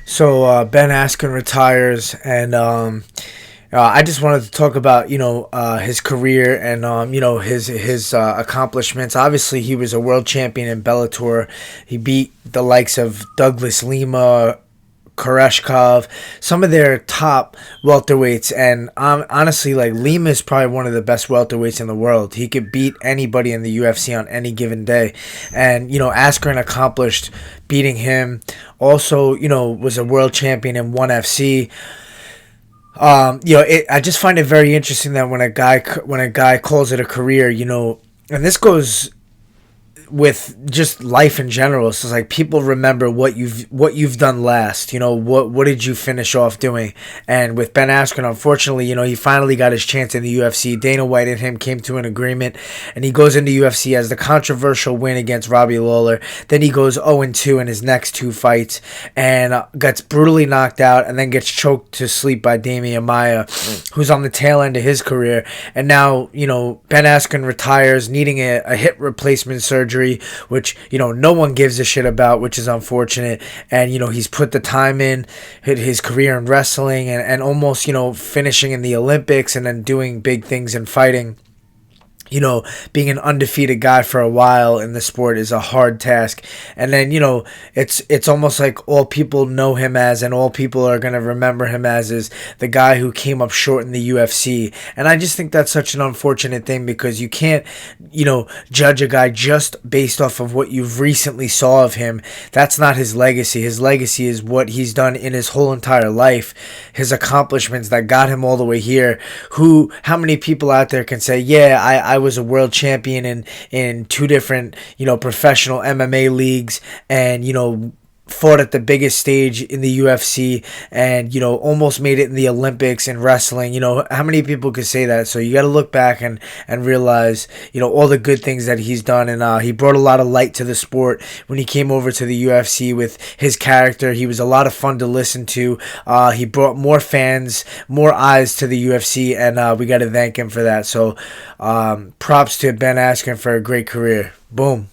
So Ben Askren retires, and I just wanted to talk about his career and his accomplishments. Obviously, he was a world champion in Bellator. He beat the likes of Douglas Lima, Koreshkov, some of their top welterweights, and honestly, like Lima is probably one of the best welterweights in the world. He could beat anybody in the UFC on any given day, and Askren accomplished beating him. Also, was a world champion in ONE FC. I just find it very interesting that when a guy calls it a career, and this goes with just life in general. So it's like people remember what you've done last. What did you finish off doing? And with Ben Askren, unfortunately, he finally got his chance in the UFC. Dana White and him came to an agreement, and he goes into UFC as the controversial win against Robbie Lawler. Then he goes 0-2 in his next two fights and gets brutally knocked out, and then gets choked to sleep by Damian Maia, who's on the tail end of his career. And now, Ben Askren retires, needing a hip replacement surgery, which no one gives a shit about, which is unfortunate. And he's put the time in his career in wrestling, and almost finishing in the Olympics, and then doing big things in fighting. Being an undefeated guy for a while in the sport is a hard task. And then, it's almost like all people know him as, and all people are going to remember him as, is the guy who came up short in the UFC. And I just think that's such an unfortunate thing, because you can't, judge a guy just based off of what you've recently saw of him. That's not his legacy. His legacy is what he's done in his whole entire life, his accomplishments that got him all the way here. How many people out there can say, yeah, I was a world champion in two different, professional MMA leagues, and, fought at the biggest stage in the UFC, and, almost made it in the Olympics in wrestling. How many people could say that? So you got to look back and realize, all the good things that he's done. And he brought a lot of light to the sport when he came over to the UFC with his character. He was a lot of fun to listen to. He brought more fans, more eyes to the UFC, and we got to thank him for that. So props to Ben Askren for a great career. Boom.